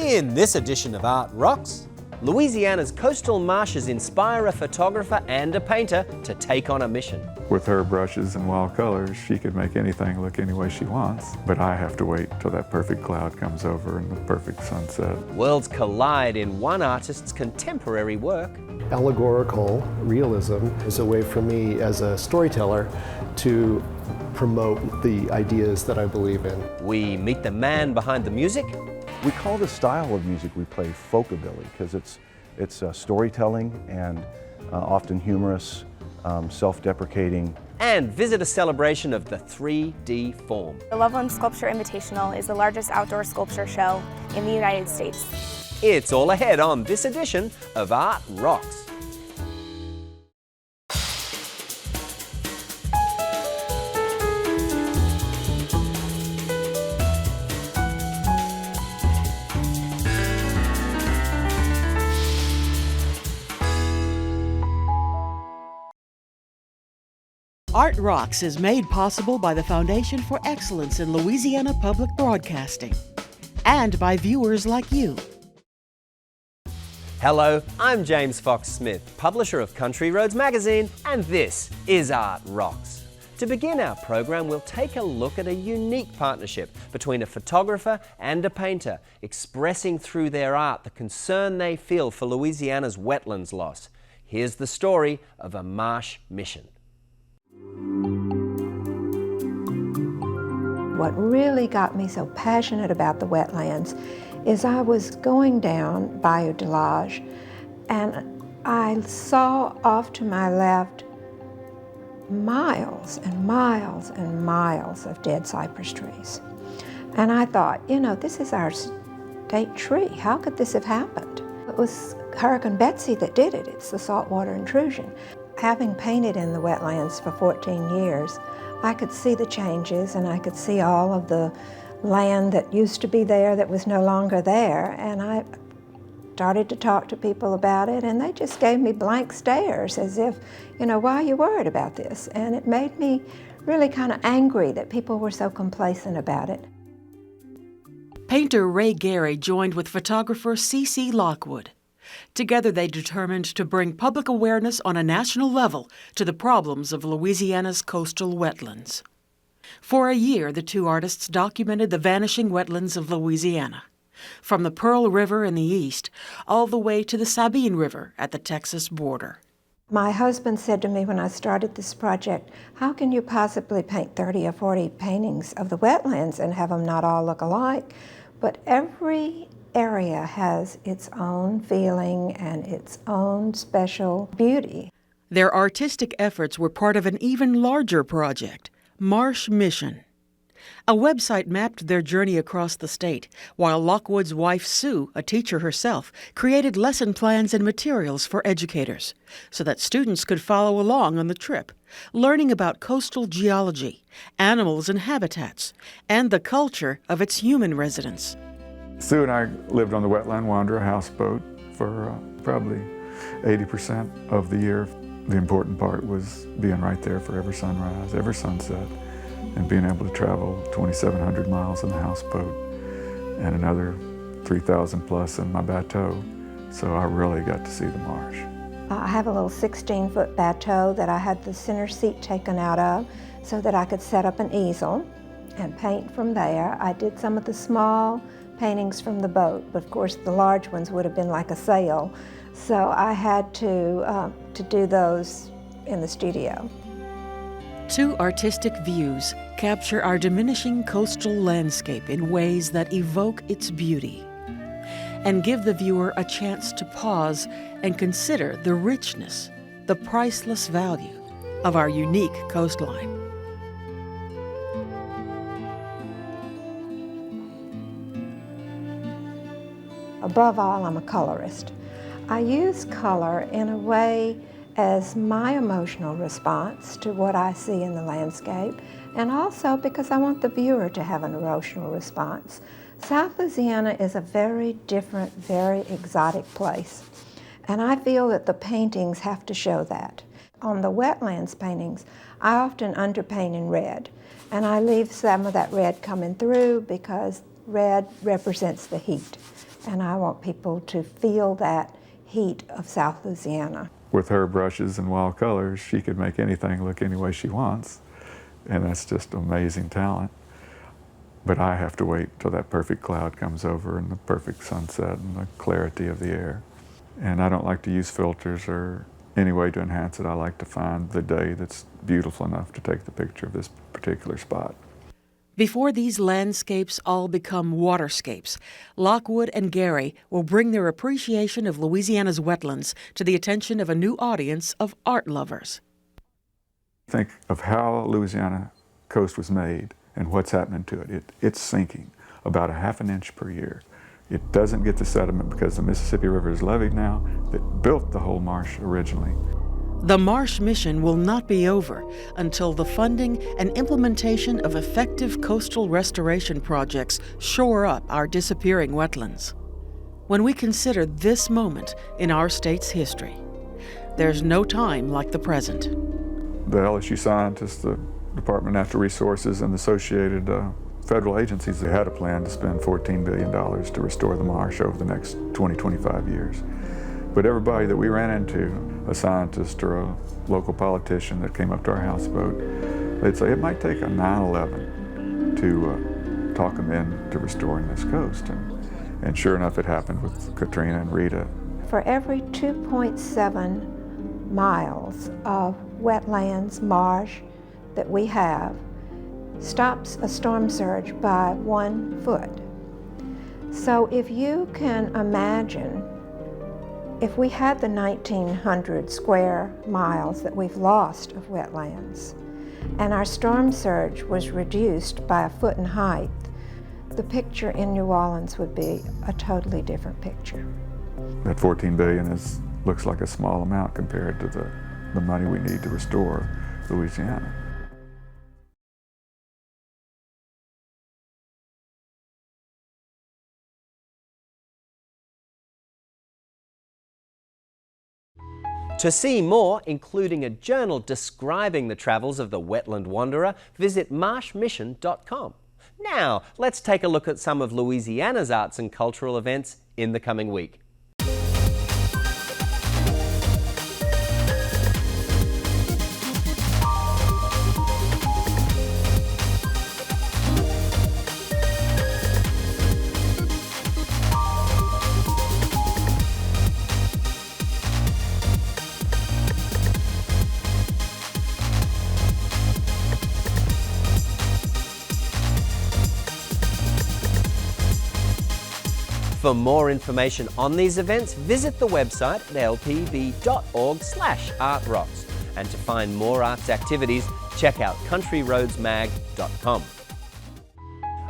In this edition of Art Rocks, Louisiana's coastal marshes inspire a photographer and a painter to take on a mission. With her brushes and wild colors, she could make anything look any way she wants, but I have to wait till that perfect cloud comes over and the perfect sunset. Worlds collide in one artist's contemporary work. Allegorical realism is a way for me as a storyteller to promote the ideas that I believe in. We meet the man behind the music. We call the style of music we play folkabilly because it's storytelling and often humorous, self-deprecating. And visit a celebration of the 3D form. The Loveland Sculpture Invitational is the largest outdoor sculpture show in the United States. It's all ahead on this edition of Art Rocks. Art Rocks is made possible by the Foundation for Excellence in Louisiana Public Broadcasting and by viewers like you. Hello, I'm James Fox Smith, publisher of Country Roads magazine, and this is Art Rocks. To begin our program, we'll take a look at a unique partnership between a photographer and a painter, expressing through their art the concern they feel for Louisiana's wetlands loss. Here's the story of a Marsh Mission. What really got me so passionate about the wetlands is I was going down Bayou de Lage and I saw off to my left miles and miles and miles of dead cypress trees. And I thought, you know, this is our state tree. How could this have happened? It was Hurricane Betsy that did it. It's the saltwater intrusion. Having painted in the wetlands for 14 years, I could see the changes and I could see all of the land that used to be there that was no longer there. And I started to talk to people about it and they just gave me blank stares as if, you know, why are you worried about this? And it made me really kind of angry that people were so complacent about it. Painter Rhea Gary joined with photographer C.C. Lockwood. Together they determined to bring public awareness on a national level to the problems of Louisiana's coastal wetlands. For a year, the two artists documented the vanishing wetlands of Louisiana, from the Pearl River in the east all the way to the Sabine River at the Texas border. My husband said to me when I started this project, how can you possibly paint 30 or 40 paintings of the wetlands and have them not all look alike? But every area has its own feeling and its own special beauty. Their artistic efforts were part of an even larger project, Marsh Mission. A website mapped their journey across the state, while Lockwood's wife Sue, a teacher herself, created lesson plans and materials for educators so that students could follow along on the trip, learning about coastal geology, animals and habitats, and the culture of its human residents. Sue and I lived on the Wetland Wanderer houseboat for probably 80% of the year. The important part was being right there for every sunrise, every sunset, and being able to travel 2,700 miles in the houseboat and another 3,000 plus in my bateau. So I really got to see the marsh. I have a little 16-foot bateau that I had the center seat taken out of so that I could set up an easel and paint from there. I did some of the small paintings from the boat, but of course the large ones would have been like a sail. So I had to do those in the studio. Two artistic views capture our diminishing coastal landscape in ways that evoke its beauty and give the viewer a chance to pause and consider the richness, the priceless value of our unique coastline. Above all, I'm a colorist. I use color in a way as my emotional response to what I see in the landscape, and also because I want the viewer to have an emotional response. South Louisiana is a very different, very exotic place, and I feel that the paintings have to show that. On the wetlands paintings, I often underpaint in red, and I leave some of that red coming through because red represents the heat, and I want people to feel that heat of South Louisiana. With her brushes and wild colors, she could make anything look any way she wants, and that's just amazing talent. But I have to wait till that perfect cloud comes over and the perfect sunset and the clarity of the air. And I don't like to use filters or any way to enhance it. I like to find the day that's beautiful enough to take the picture of this particular spot. Before these landscapes all become waterscapes, Lockwood and Gary will bring their appreciation of Louisiana's wetlands to the attention of a new audience of art lovers. Think of how Louisiana coast was made and what's happening to it. It's sinking about 1/2 inch per year. It doesn't get the sediment because the Mississippi River is leveed now that built the whole marsh originally. The Marsh Mission will not be over until the funding and implementation of effective coastal restoration projects shore up our disappearing wetlands. When we consider this moment in our state's history, there's no time like the present. The LSU scientists, the Department of Natural Resources, and the associated federal agencies, they had a plan to spend $14 billion to restore the marsh over the next 20-25 years. But everybody that we ran into, a scientist or a local politician that came up to our houseboat, they'd say it might take a 9/11 to talk them into restoring this coast. And sure enough, it happened with Katrina and Rita. For every 2.7 miles of wetlands, marsh that we have, stops a storm surge by 1 foot. So if you can imagine, if we had the 1,900 square miles that we've lost of wetlands, and our storm surge was reduced by 1 foot in height, the picture in New Orleans would be a totally different picture. That $14 billion looks like a small amount compared to the money we need to restore Louisiana. To see more, including a journal describing the travels of the wetland wanderer, visit marshmission.com. Now, let's take a look at some of Louisiana's arts and cultural events in the coming week. For more information on these events, visit the website at lpv.org/artrocks. And to find more arts activities, check out countryroadsmag.com.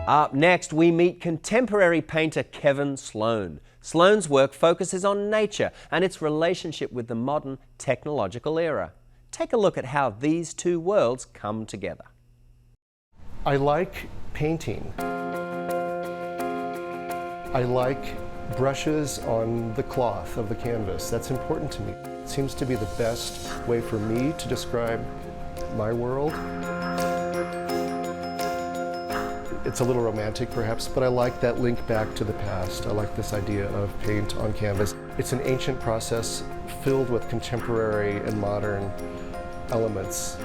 Up next, we meet contemporary painter Kevin Sloan. Sloan's work focuses on nature and its relationship with the modern technological era. Take a look at how these two worlds come together. I like painting. I like brushes on the cloth of the canvas. That's important to me. It seems to be the best way for me to describe my world. It's a little romantic perhaps, but I like that link back to the past. I like this idea of paint on canvas. It's an ancient process filled with contemporary and modern elements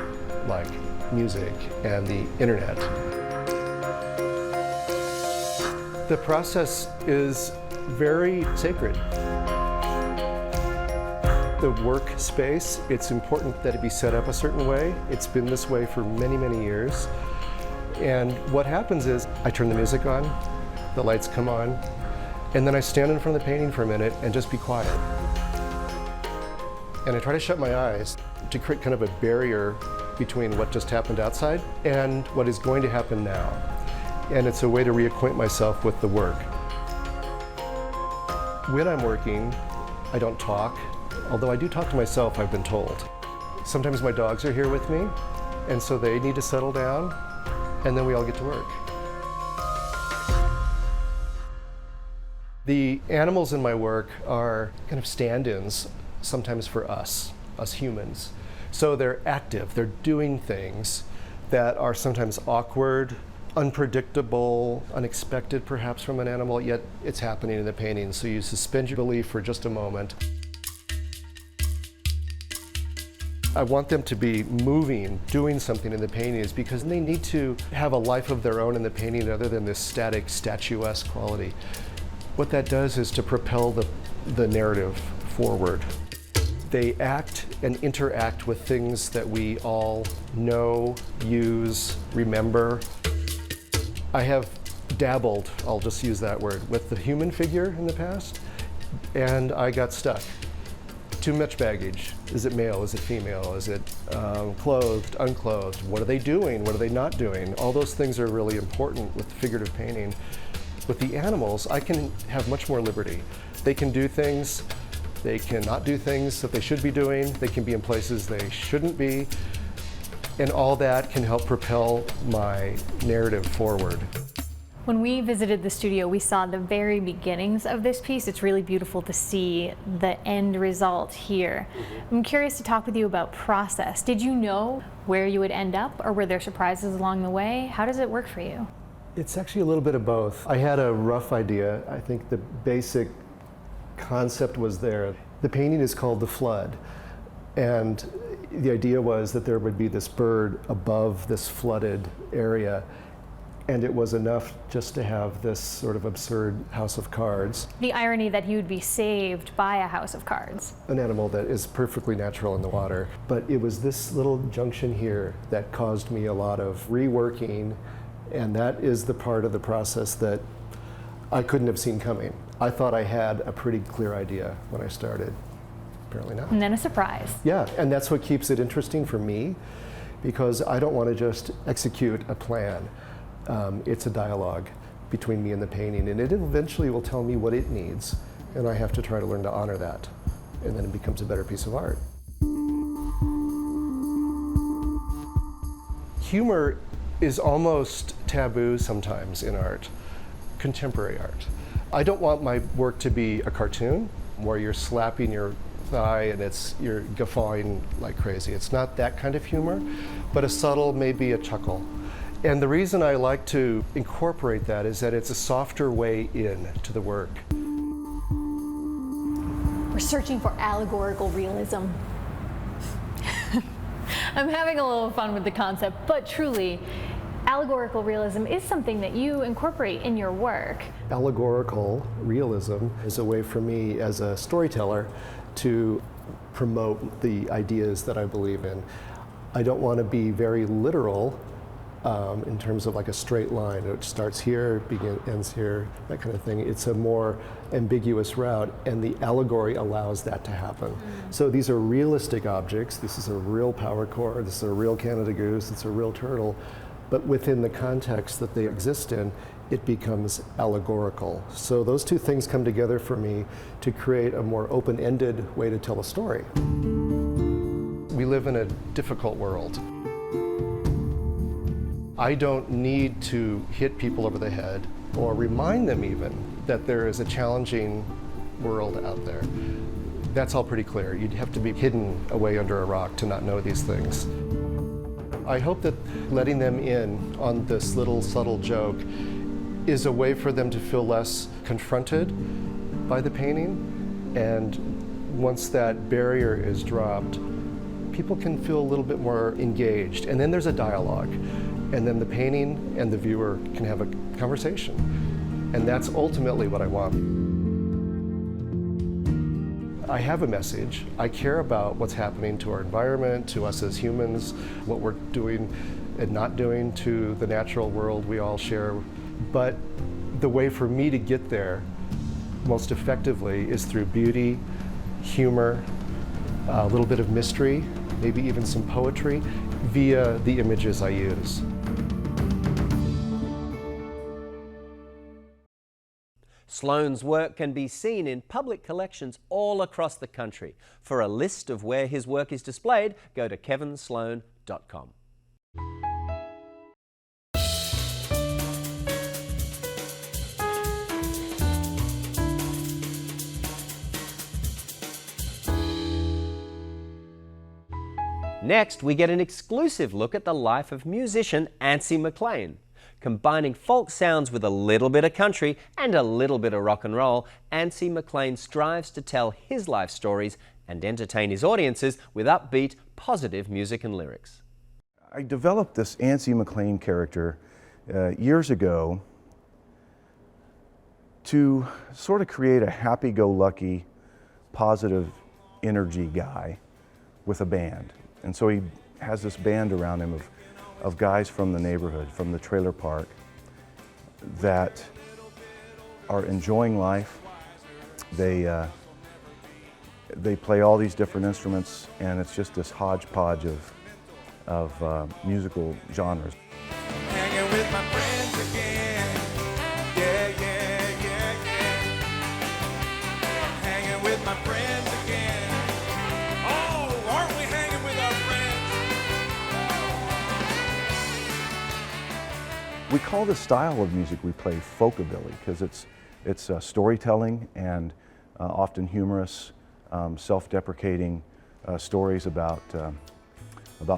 like music and the internet. The process is very sacred. The workspace, it's important that it be set up a certain way. It's been this way for many, many years. And what happens is I turn the music on, the lights come on, and then I stand in front of the painting for a minute and just be quiet. And I try to shut my eyes to create kind of a barrier between what just happened outside and what is going to happen now. And it's a way to reacquaint myself with the work. When I'm working, I don't talk, although I do talk to myself, I've been told. Sometimes my dogs are here with me, and so they need to settle down, and then we all get to work. The animals in my work are kind of stand-ins, sometimes for us humans. So they're active, they're doing things that are sometimes awkward, unpredictable, unexpected perhaps from an animal, yet it's happening in the painting. So you suspend your belief for just a moment. I want them to be moving, doing something in the paintings because they need to have a life of their own in the painting other than this static, statuesque quality. What that does is to propel the narrative forward. They act and interact with things that we all know, use, remember. I have dabbled, I'll just use that word, with the human figure in the past, and I got stuck. Too much baggage. Is it male? Is it female? Is it clothed, unclothed? What are they doing? What are they not doing? All those things are really important with figurative painting. With the animals, I can have much more liberty. They can do things, they cannot do things that they should be doing, they can be in places they shouldn't be, and all that can help propel my narrative forward. When we visited the studio, we saw the very beginnings of this piece. It's really beautiful to see the end result here. I'm curious to talk with you about process. Did you know where you would end up, or were there surprises along the way? How does it work for you? It's actually a little bit of both. I had a rough idea. I think the basic concept was there. The painting is called The Flood, and the idea was that there would be this bird above this flooded area, and it was enough just to have this sort of absurd house of cards. The irony that you'd be saved by a house of cards. An animal that is perfectly natural in the water. But it was this little junction here that caused me a lot of reworking, and that is the part of the process that I couldn't have seen coming. I thought I had a pretty clear idea when I started. Apparently not. And then a surprise. Yeah, and that's what keeps it interesting for me, because I don't want to just execute a plan. It's a dialogue between me and the painting, and it eventually will tell me what it needs, and I have to try to learn to honor that, and then it becomes a better piece of art. Humor is almost taboo sometimes in art, contemporary art. I don't want my work to be a cartoon where you're slapping your thigh and you're guffawing like crazy. It's not that kind of humor, but a subtle, maybe a chuckle. And the reason I like to incorporate that is that it's a softer way in to the work. We're searching for allegorical realism. I'm having a little fun with the concept, but truly, allegorical realism is something that you incorporate in your work. Allegorical realism is a way for me as a storyteller to promote the ideas that I believe in. I don't want to be very literal in terms of like a straight line. It starts here, ends here, that kind of thing. It's a more ambiguous route, and the allegory allows that to happen. So these are realistic objects. This is a real power cord, this is a real Canada goose, it's a real turtle, but within the context that they exist in, it becomes allegorical. So those two things come together for me to create a more open-ended way to tell a story. We live in a difficult world. I don't need to hit people over the head or remind them even that there is a challenging world out there. That's all pretty clear. You'd have to be hidden away under a rock to not know these things. I hope that letting them in on this little subtle joke is a way for them to feel less confronted by the painting, and once that barrier is dropped, people can feel a little bit more engaged, and then there's a dialogue. And then the painting and the viewer can have a conversation. And that's ultimately what I want. I have a message. I care about what's happening to our environment, to us as humans, what we're doing and not doing to the natural world we all share. But the way for me to get there most effectively is through beauty, humor, a little bit of mystery, maybe even some poetry, via the images I use. Sloan's work can be seen in public collections all across the country. For a list of where his work is displayed, go to kevinsloan.com. Next, we get an exclusive look at the life of musician Antsy McClain. Combining folk sounds with a little bit of country and a little bit of rock and roll, Antsy McClain strives to tell his life stories and entertain his audiences with upbeat, positive music and lyrics. I developed this Antsy McClain character years ago to sort of create a happy-go-lucky, positive energy guy with a band. And so he has this band around him of guys from the neighborhood, from the trailer park, that are enjoying life. They play all these different instruments, and it's just this hodgepodge of musical genres. Hanging with my friends again. Yeah, yeah, yeah, yeah. Hanging with my friends again. Oh, aren't we hanging with our friends? We call the style of music we play folkabilly because it's storytelling and often humorous, self-deprecating stories about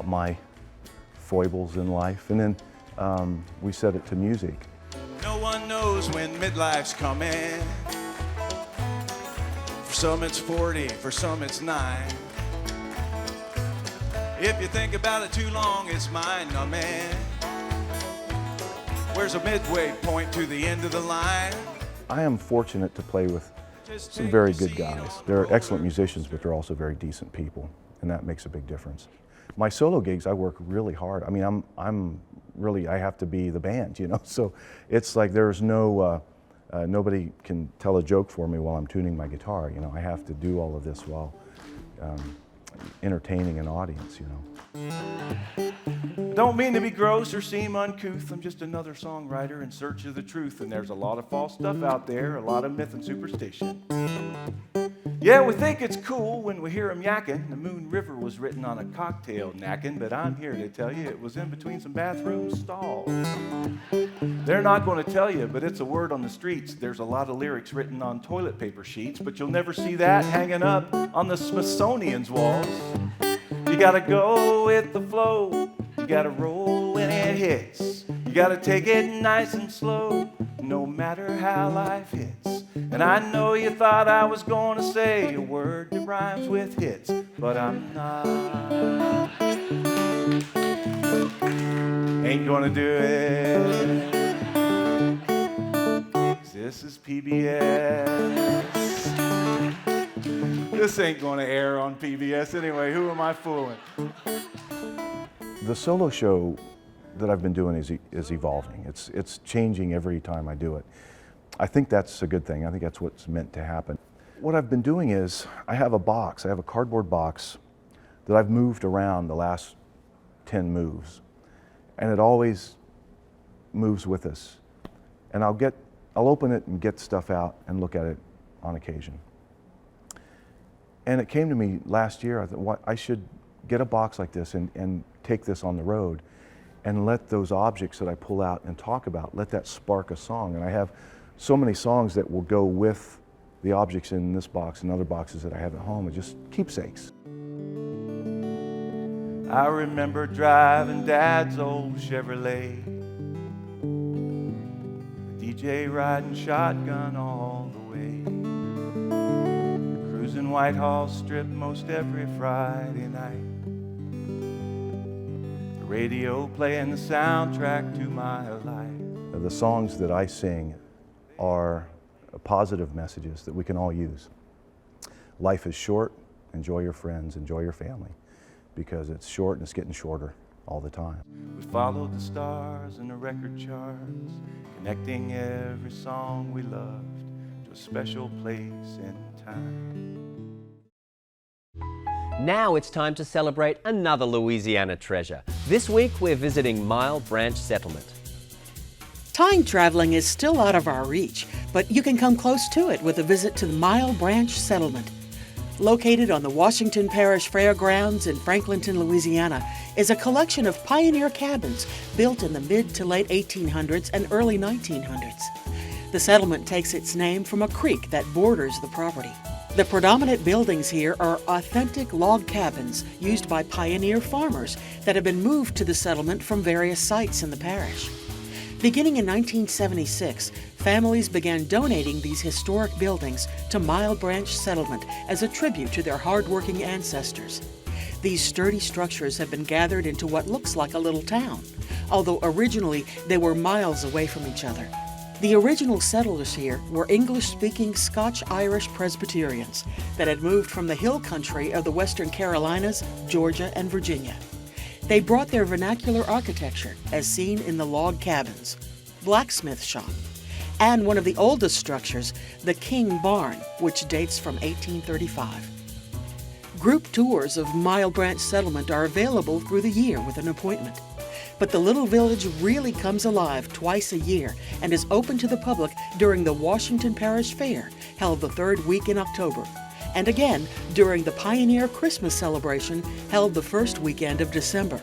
my foibles in life, and then we set it to music. No one knows when midlife's coming. For some it's 40, for some it's 9. If you think about it too long, it's mind-numbing. Where's a midway point to the end of the line? I am fortunate to play with some very good guys. They're excellent musicians, but they're also very decent people, and that makes a big difference. My solo gigs, I work really hard. I mean, I have to be the band, you know? So it's like there's no, nobody can tell a joke for me while I'm tuning my guitar, you know? I have to do all of this while entertaining an audience, you know? Don't mean to be gross or seem uncouth. I'm just another songwriter in search of the truth, and there's a lot of false stuff out there, a lot of myth and superstition. Yeah, we think it's cool when we hear 'em yakking. The Moon River was written on a cocktail napkin, but I'm here to tell you it was in between some bathroom stalls. They're not going to tell you, but it's a word on the streets. There's a lot of lyrics written on toilet paper sheets, but you'll never see that hanging up on the Smithsonian's walls. You gotta go with the flow. You gotta roll when it hits. You gotta take it nice and slow, no matter how life hits. And I know you thought I was gonna say a word that rhymes with hits, but I'm not. Ain't gonna do it. 'Cause this is PBS. This ain't gonna air on PBS anyway. Who am I fooling? The solo show that I've been doing is evolving. It's changing every time I do it. I think that's a good thing. I think that's what's meant to happen. What I've been doing is I have a box. I have a cardboard box that I've moved around the last 10 moves, and it always moves with us. And I'll open it and get stuff out and look at it on occasion. And it came to me last year. I thought, I should get a box like this and take this on the road and let those objects that I pull out and talk about, let that spark a song. And I have so many songs that will go with the objects in this box and other boxes that I have at home. It's just keepsakes. I remember driving Dad's old Chevrolet, DJ riding shotgun all the way, cruising Whitehall Strip most every Friday night, the radio playing the soundtrack to my life. The songs that I sing are positive messages that we can all use. Life is short. Enjoy your friends, enjoy your family, because it's short and it's getting shorter all the time. We followed the stars in the record charts, connecting every song we loved to a special place in time. Now it's time to celebrate another Louisiana treasure. This week we're visiting Mile Branch Settlement. Time traveling is still out of our reach, but you can come close to it with a visit to the Mile Branch Settlement. Located on the Washington Parish Fairgrounds in Franklinton, Louisiana, is a collection of pioneer cabins built in the mid to late 1800s and early 1900s. The settlement takes its name from a creek that borders the property. The predominant buildings here are authentic log cabins used by pioneer farmers that have been moved to the settlement from various sites in the parish. Beginning in 1976, families began donating these historic buildings to Mile Branch Settlement as a tribute to their hardworking ancestors. These sturdy structures have been gathered into what looks like a little town, although originally they were miles away from each other. The original settlers here were English-speaking Scotch-Irish Presbyterians that had moved from the hill country of the Western Carolinas, Georgia, and Virginia. They brought their vernacular architecture, as seen in the log cabins, blacksmith shop, and one of the oldest structures, the King Barn, which dates from 1835. Group tours of Mile Branch Settlement are available through the year with an appointment. But the little village really comes alive twice a year and is open to the public during the Washington Parish Fair, held the third week in October, and again during the Pioneer Christmas celebration, held the first weekend of December.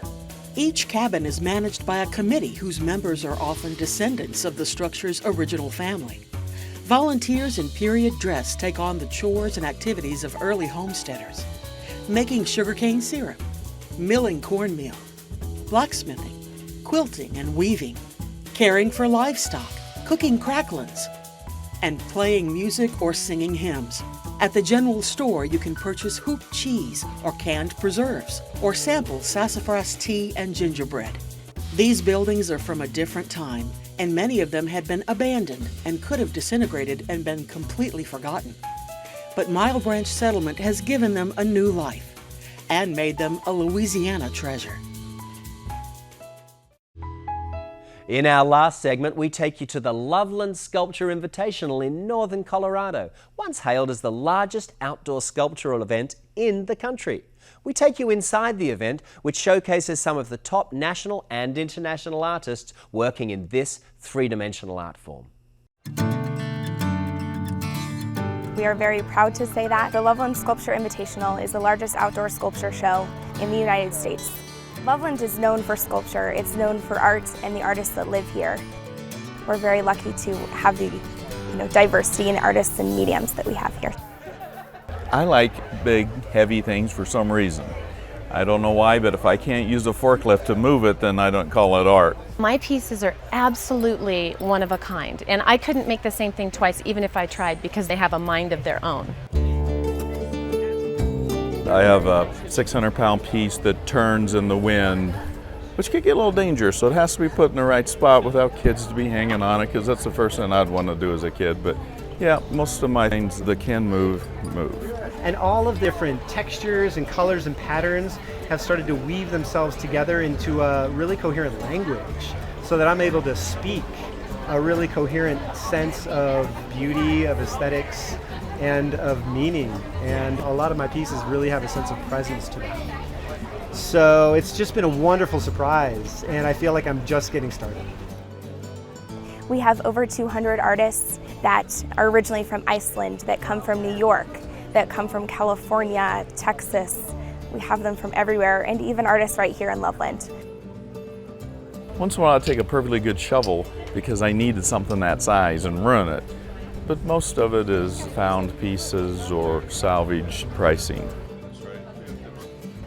Each cabin is managed by a committee whose members are often descendants of the structure's original family. Volunteers in period dress take on the chores and activities of early homesteaders, making sugarcane syrup, milling cornmeal, blacksmithing, quilting and weaving, caring for livestock, cooking cracklins, and playing music or singing hymns. At the general store, you can purchase hoop cheese or canned preserves, or sample sassafras tea and gingerbread. These buildings are from a different time, and many of them had been abandoned and could have disintegrated and been completely forgotten. But Mile Branch Settlement has given them a new life and made them a Louisiana treasure. In our last segment, we take you to the Loveland Sculpture Invitational in northern Colorado, once hailed as the largest outdoor sculptural event in the country. We take you inside the event, which showcases some of the top national and international artists working in this three-dimensional art form. We are very proud to say that the Loveland Sculpture Invitational is the largest outdoor sculpture show in the United States. Loveland is known for sculpture, it's known for art and the artists that live here. We're very lucky to have the diversity in artists and mediums that we have here. I like big, heavy things for some reason. I don't know why, but if I can't use a forklift to move it, then I don't call it art. My pieces are absolutely one of a kind, and I couldn't make the same thing twice even if I tried, because they have a mind of their own. I have a 600-pound piece that turns in the wind, which could get a little dangerous, so it has to be put in the right spot without kids to be hanging on it, because that's the first thing I'd want to do as a kid. But yeah, most of my things that can move. And all of the different textures and colors and patterns have started to weave themselves together into a really coherent language, so that I'm able to speak a really coherent sense of beauty, of aesthetics, and of meaning. And a lot of my pieces really have a sense of presence to them. So it's just been a wonderful surprise, and I feel like I'm just getting started. We have over 200 artists that are originally from Iceland, that come from New York, that come from California, Texas. We have them from everywhere, and even artists right here in Loveland. Once in a while I'd take a perfectly good shovel because I needed something that size and ruin it. But most of it is found pieces or salvage pricing.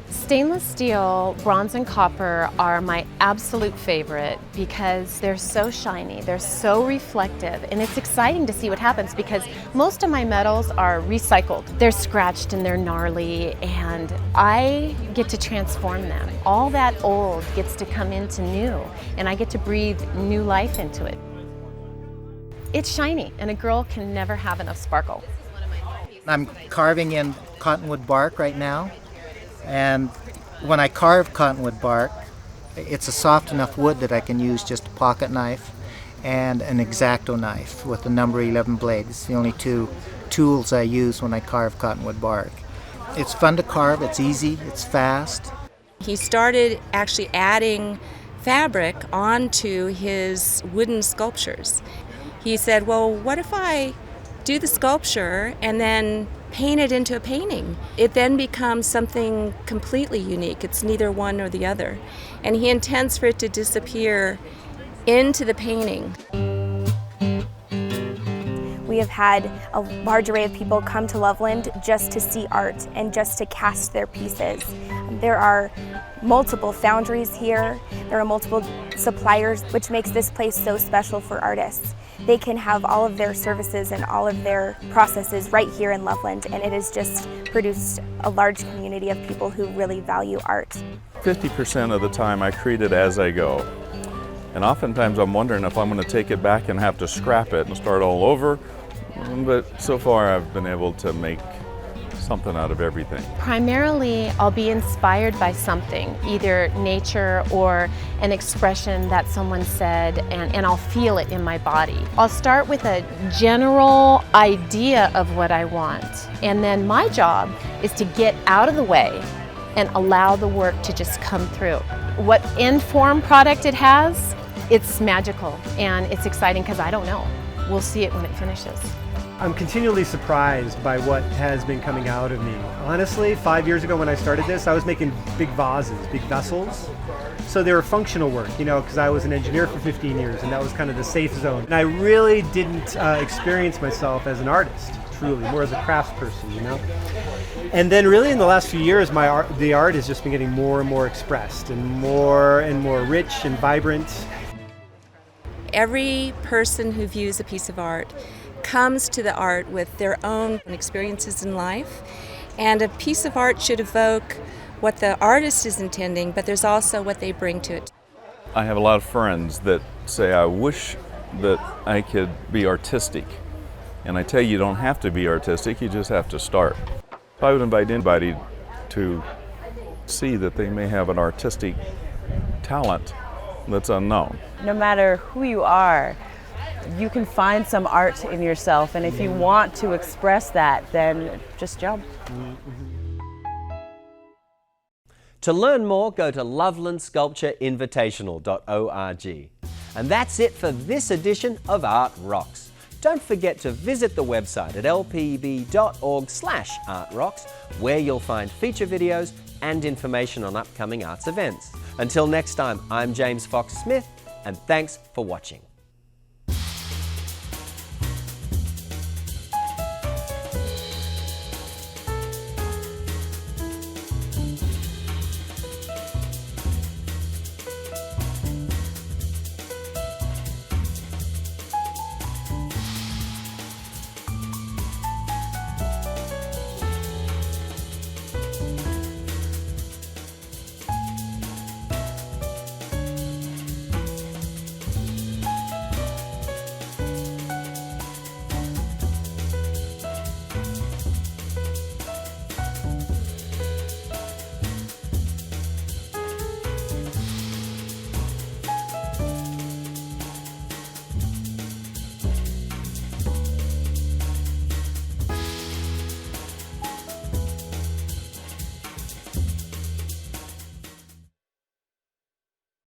Stainless steel, bronze, and copper are my absolute favorite because they're so shiny, they're so reflective, and it's exciting to see what happens because most of my metals are recycled. They're scratched and they're gnarly, and I get to transform them. All that old gets to come into new, and I get to breathe new life into it. It's shiny, and a girl can never have enough sparkle. I'm carving in cottonwood bark right now. And when I carve cottonwood bark, it's a soft enough wood that I can use just a pocket knife and an X-Acto knife with the number 11 blade. It's the only two tools I use when I carve cottonwood bark. It's fun to carve, it's easy, it's fast. He started actually adding fabric onto his wooden sculptures. He said, well, what if I do the sculpture and then paint it into a painting? It then becomes something completely unique. It's neither one nor the other. And he intends for it to disappear into the painting. We We have had a large array of people come to Loveland just to see art and just to cast their pieces. There are multiple foundries here. There are multiple suppliers, which makes this place so special for artists. They can have all of their services and all of their processes right here in Loveland, and it has just produced a large community of people who really value art. 50% of the time I create it as I go. And oftentimes I'm wondering if I'm going to take it back and have to scrap it and start all over. But so far I've been able to make something out of everything. Primarily, I'll be inspired by something, either nature or an expression that someone said, and I'll feel it in my body. I'll start with a general idea of what I want, and then my job is to get out of the way and allow the work to just come through. What end form product it has, it's magical and it's exciting because I don't know. We'll see it when it finishes. I'm continually surprised by what has been coming out of me. Honestly, 5 years ago when I started this, I was making big vases, big vessels. So they were functional work, you know, because I was an engineer for 15 years and that was kind of the safe zone. And I really didn't experience myself as an artist, truly, more as a craftsperson, you know. And then really in the last few years, the art has just been getting more and more expressed and more rich and vibrant. Every person who views a piece of art comes to the art with their own experiences in life, and a piece of art should evoke what the artist is intending, but there's also what they bring to it. I have a lot of friends that say, I wish that I could be artistic. And I tell you, you don't have to be artistic, you just have to start. I would invite anybody to see that they may have an artistic talent that's unknown. No matter who you are, you can find some art in yourself, and if you want to express that, then just jump. To learn more, go to Loveland Sculpture Invitational.org. And that's it for this edition of Art Rocks. Don't forget to visit the website at lpb.org/artrocks, where you'll find feature videos and information on upcoming arts events. Until next time, I'm James Fox Smith, and thanks for watching.